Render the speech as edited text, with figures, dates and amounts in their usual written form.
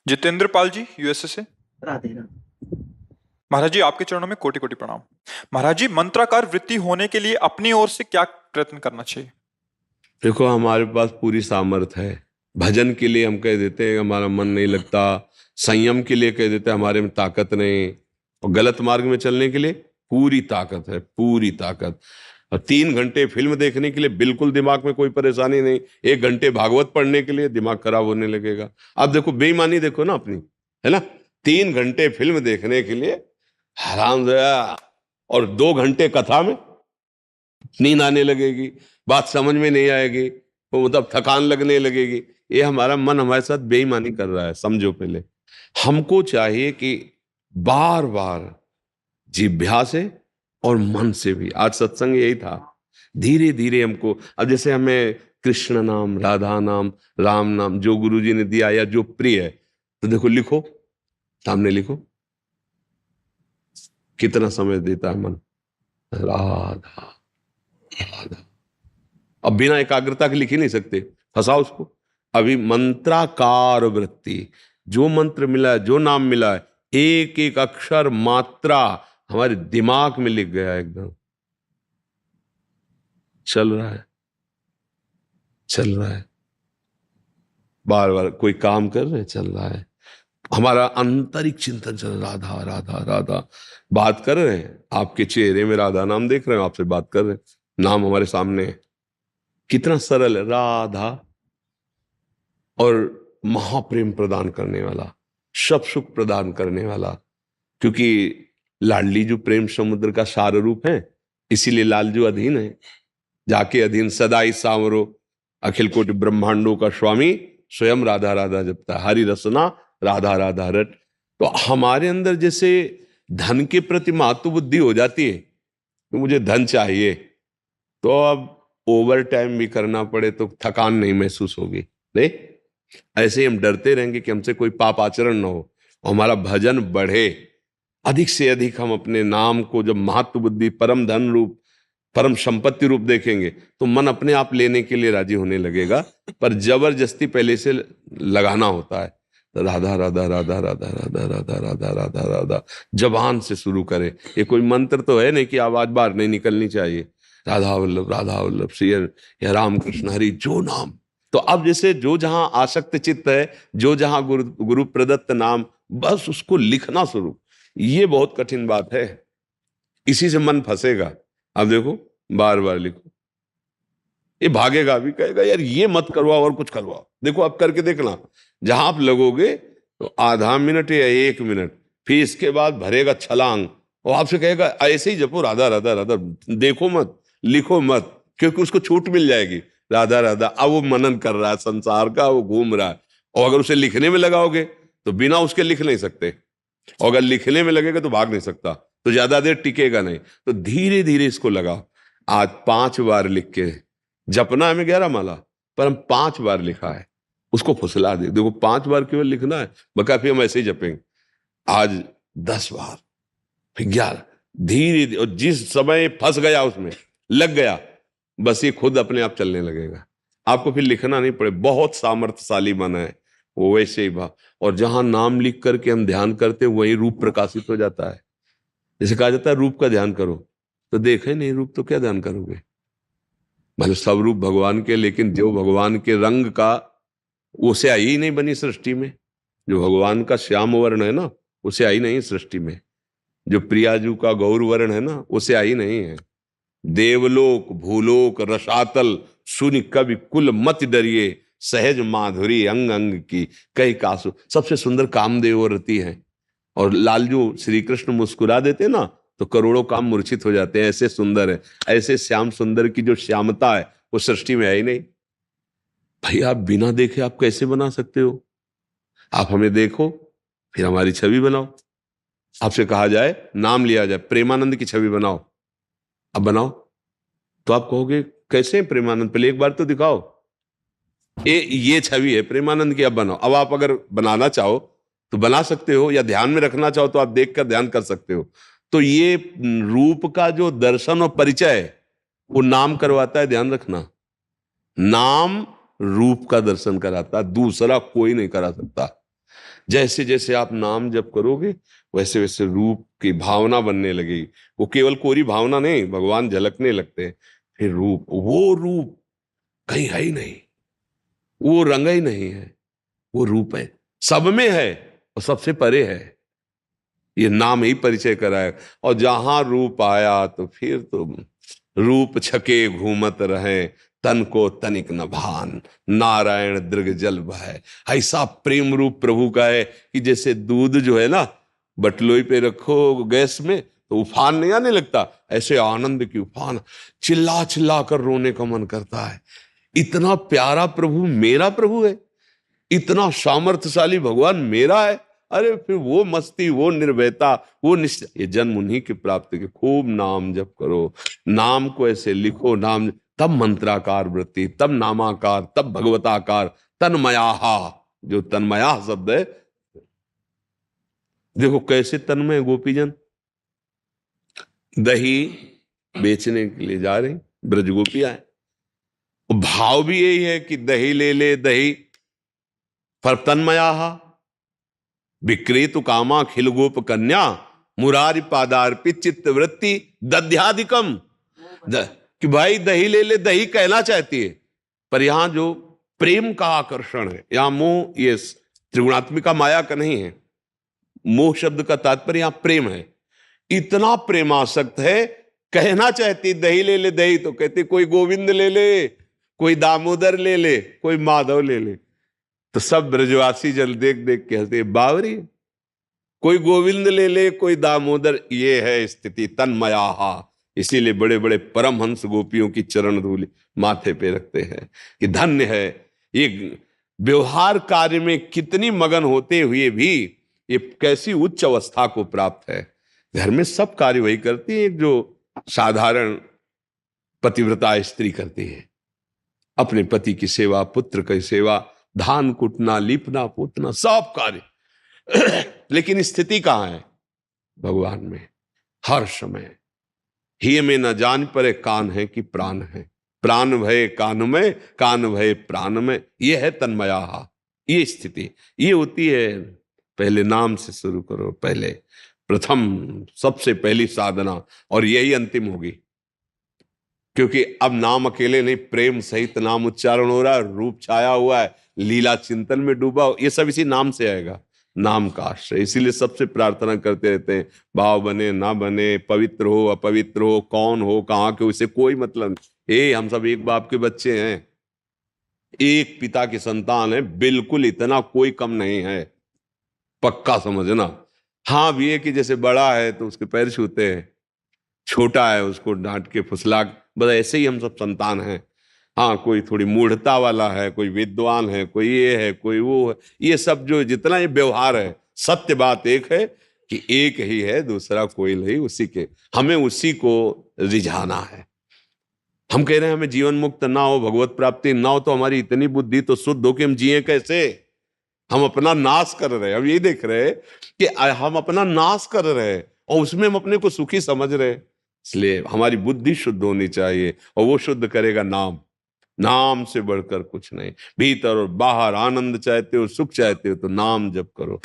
Jitendra Pal ji, USA से। राधे राधे। महाराज जी, आपके चरणों में कोटि कोटि प्रणाम। महाराज जी, मंत्राकार वृत्ति होने के लिए अपनी ओर से क्या प्रयत्न करना चाहिए? देखो, हमारे पास पूरी सामर्थ है। भजन के लिए हम कह देते हैं हमारा मन नहीं लगता, संयम के लिए कह देते हैं हमारे में ताकत नहीं, और गलत मार्ग में चलने के लिए पूरी ताकत है, पूरी ताकत। और 3 घंटे फिल्म देखने के लिए बिल्कुल दिमाग में कोई परेशानी नहीं। 1 घंटे भागवत पढ़ने के लिए दिमाग खराब होने लगेगा। अब देखो बेईमानी, देखो ना अपनी, है ना। 3 घंटे फिल्म देखने के लिए हराम, और 2 घंटे कथा में नींद आने लगेगी, बात समझ में नहीं आएगी, वो मतलब थकान लगने लगेगी। ये हमारा मन हमारे साथ बेईमानी कर रहा है, समझो। पहले हमको चाहिए कि बार बार जिह्वा से और मन से भी, आज सत्संग यही था, धीरे धीरे हमको। अब जैसे हमें कृष्ण नाम, राधा नाम, राम नाम जो गुरु जी ने दिया या जो प्रिय है, तो देखो लिखो, सामने लिखो, कितना समय देता है मन। राधा राधा, अब बिना एकाग्रता के लिख ही नहीं सकते, फंसाओ उसको। अभी मंत्राकार वृत्ति, जो मंत्र मिला है, जो नाम मिला है, एक एक अक्षर मात्रा हमारे दिमाग में लिख गया, एकदम चल रहा है, चल रहा है। बार बार कोई काम कर रहे हैं, चल रहा है। हमारा आंतरिक चिंतन चल रहा, राधा राधा राधा। बात कर रहे हैं, आपके चेहरे में राधा नाम देख रहे हैं, आपसे बात कर रहे हैं, नाम हमारे सामने है। कितना सरल है, राधा। और महाप्रेम प्रदान करने वाला, सब सुख प्रदान करने वाला, क्योंकि लाडली जो प्रेम समुद्र का सार रूप है, इसीलिए लालजू अधीन है। जाके अधीन सदाई सांवरो, अखिल कोटि ब्रह्मांडों का स्वामी, स्वयं राधा राधा जपता, हरि रसना राधा राधा रट। तो हमारे अंदर जैसे धन के प्रति मातु बुद्धि हो जाती है कि मुझे धन चाहिए, तो अब ओवर टाइम भी करना पड़े तो थकान नहीं महसूस होगी। नहीं, ऐसे ही हम डरते रहेंगे कि हमसे कोई पाप आचरण ना हो, और हमारा भजन बढ़े। अधिक से अधिक हम अपने नाम को जब महत्व बुद्धि, परम धन रूप, परम संपत्ति रूप देखेंगे, तो मन अपने आप लेने के लिए राजी होने लगेगा। पर जबरदस्ती पहले से लगाना होता है। तो राधा राधा राधा राधा राधा राधा राधा राधा राधा जबान से शुरू करे। ये कोई मंत्र तो है नहीं कि आवाज बाहर नहीं निकलनी चाहिए। राधा वल्लभ श्री या राम कृष्ण हरि, जो नाम। तो अब जैसे जो जहां आसक्त चित्त है, जो जहां गुरु गुरु प्रदत्त नाम, बस उसको लिखना शुरू। ये बहुत कठिन बात है, इसी से मन फंसेगा। अब देखो, बार बार लिखो, ये भागेगा भी, कहेगा यार ये मत करवाओ और कुछ करवाओ। देखो अब करके देखना, जहां आप लगोगे तो आधा मिनट या 1 मिनट, फिर इसके बाद भरेगा छलांग, और आपसे कहेगा ऐसे ही जपो राधा राधा राधा, देखो मत, लिखो मत, क्योंकि उसको छूट मिल जाएगी। राधा राधा, अब वो मनन कर रहा है संसार का, वो घूम रहा है। और अगर उसे लिखने में लगाओगे तो बिना उसके लिख नहीं सकते, और अगर लिखने में लगेगा तो भाग नहीं सकता, तो ज्यादा देर टिकेगा नहीं। तो धीरे धीरे इसको लगाओ। आज 5 बार लिख के जपना है, हमें 11 माला, पर हम 5 बार लिखा है, उसको फुसला दे। देखो 5 बार केवल लिखना है, बका फिर हम ऐसे ही जपेंगे। आज 10 बार, फिर 11, धीरे धीरे। और जिस समय फंस गया उसमें लग गया, बस ये खुद अपने आप चलने लगेगा, आपको फिर लिखना नहीं पड़े। बहुत सामर्थ्यशाली मन है वो, वैसे ही भाव। और जहां नाम लिख करके हम ध्यान करते हैं, वही रूप प्रकाशित हो जाता है। जैसे कहा जाता है रूप का ध्यान करो, तो देखे नहीं रूप तो क्या ध्यान करोगे। मतलब सब रूप भगवान के, लेकिन जो भगवान के रंग का, उसे आई ही नहीं बनी सृष्टि में। जो भगवान का श्याम वर्ण है ना, उसे आई नहीं सृष्टि में। जो प्रियाजू का गौर वर्ण है ना, उसे आई नहीं है। देवलोक भूलोक रसातल, सुनि कवि कुल मत डरिए, सहज माधुरी अंग अंग की, कई कासु। सबसे सुंदर कामदेव रति है। और लालजू श्री कृष्ण मुस्कुरा देते ना, तो करोड़ों काम मूर्छित हो जाते हैं, ऐसे सुंदर है। ऐसे श्याम सुंदर की जो श्यामता है, वो सृष्टि में है ही नहीं। भाई आप बिना देखे आप कैसे बना सकते हो? आप हमें देखो, फिर हमारी छवि बनाओ। आपसे कहा जाए, नाम लिया जाए, प्रेमानंद की छवि बनाओ, अब बनाओ, तो आप कहोगे कैसे प्रेमानंद? पहले एक बार तो दिखाओ। ये छवि है प्रेमानंद की, अब बनाओ। अब आप अगर बनाना चाहो तो बना सकते हो, या ध्यान में रखना चाहो तो आप देखकर ध्यान कर सकते हो। तो ये रूप का जो दर्शन और परिचय है, वो नाम करवाता है, ध्यान रखना। नाम रूप का दर्शन कराता, दूसरा कोई नहीं करा सकता। जैसे जैसे आप नाम जप करोगे वैसे वैसे रूप की भावना बनने लगेगी। वो केवल कोरी भावना नहीं, भगवान झलकने लगते हैं। फिर रूप, वो रूप कहीं है ही नहीं, वो रंग ही नहीं है, वो रूप है, सब में है और सबसे परे है। ये नाम ही परिचय कराए। और जहां रूप आया तो फिर तो रूप छके घूमत रहे, तन को तनिक न भान, नारायण दृग जल बहै। ऐसा प्रेम रूप प्रभु का है कि जैसे दूध जो है ना, बटलोई पे रखो गैस में तो उफान नहीं आने लगता, ऐसे आनंद की उफान, चिल्ला चिल्ला कर रोने का मन करता है। इतना प्यारा प्रभु मेरा प्रभु है, इतना सामर्थ्यशाली भगवान मेरा है। अरे फिर वो मस्ती, वो निर्भयता, वो निश्चय, ये जन्म उन्हीं की प्राप्ति के। खूब नाम जप करो, नाम को ऐसे लिखो, नाम, तब मंत्राकार वृत्ति, तब नामाकार, तब भगवताकार, तन्मयाहा। जो तन्मया शब्द है, देखो कैसे तन्मय गोपीजन। दही बेचने के लिए जा रही ब्रज गोपियां है, भाव भी यही है कि दही ले ले दही, पर तन्मयाहा विक्रेतु कामा खिल गोप कन्या, मुरारी पादार्पित चित्त वृत्ति दध्याधिकम। कि भाई दही ले ले दही कहना चाहती है, पर यहां जो प्रेम का आकर्षण है, यहां मोह, ये त्रिगुणात्मिका माया का नहीं है। मोह शब्द का तात्पर्य यहां प्रेम है। इतना प्रेमासक्त है, कहना चाहती दही ले ले दही, तो कहती कोई गोविंद ले ले, कोई दामोदर ले ले, कोई माधव ले ले। तो सब ब्रजवासी जल देख देख के हंसते, बावरी, कोई गोविंद ले ले, कोई दामोदर। ये है स्थिति तन्मयाहा। इसीलिए बड़े बड़े परमहंस गोपियों की चरण धूलि माथे पे रखते हैं कि धन्य है ये। व्यवहार कार्य में कितनी मगन होते हुए भी ये कैसी उच्च अवस्था को प्राप्त है। घर में सब कार्य वही करती है जो साधारण पतिव्रता स्त्री करती है। अपने पति की सेवा, पुत्र की सेवा, धान कुटना, लीपना पोतना, सब कार्य। लेकिन स्थिति कहां है? भगवान में। हर समय ही में न जान परे कान है कि प्राण है, प्राण भय कान में, कान भय प्राण में। यह है तन्मया, ये स्थिति, ये होती है। पहले नाम से शुरू करो, पहले प्रथम सबसे पहली साधना, और यही अंतिम होगी। क्योंकि अब नाम अकेले नहीं, प्रेम सहित नाम उच्चारण हो रहा है, रूप छाया हुआ है, लीला चिंतन में डूबा हो, ये सब इसी नाम से आएगा, नाम का आश्रय। इसीलिए सबसे प्रार्थना करते रहते हैं, भाव बने ना बने, पवित्र हो अपवित्र हो, कौन हो कहाँ के, उससे कोई मतलब नहीं। हम सब एक बाप के बच्चे हैं, एक पिता की संतान है, बिल्कुल इतना कोई कम नहीं है, पक्का समझना। हाँ भी है कि जैसे बड़ा है तो उसके पैर छूते हैं, छोटा है उसको डांट के फुसला, बस ऐसे ही हम सब संतान हैं। हाँ, कोई थोड़ी मूढ़ता वाला है, कोई विद्वान है, कोई ये है, कोई वो है, ये सब जो जितना ये व्यवहार है, सत्य बात एक है कि एक ही है, दूसरा कोई नहीं, उसी के, हमें उसी को रिझाना है। हम कह रहे हैं हमें जीवन मुक्त ना हो, भगवत प्राप्ति ना हो, तो हमारी इतनी बुद्धि तो शुद्ध हो कि हम जिए कैसे? हम अपना नाश कर रहे हैं। हम ये देख रहे हैं कि हम अपना नाश कर रहे हैं और उसमें हम अपने को सुखी समझ रहे हैं। इसलिए हमारी बुद्धि शुद्ध होनी चाहिए, और वो शुद्ध करेगा नाम। नाम से बढ़कर कुछ नहीं। भीतर और बाहर आनंद चाहते हो, सुख चाहते हो, तो नाम जप करो।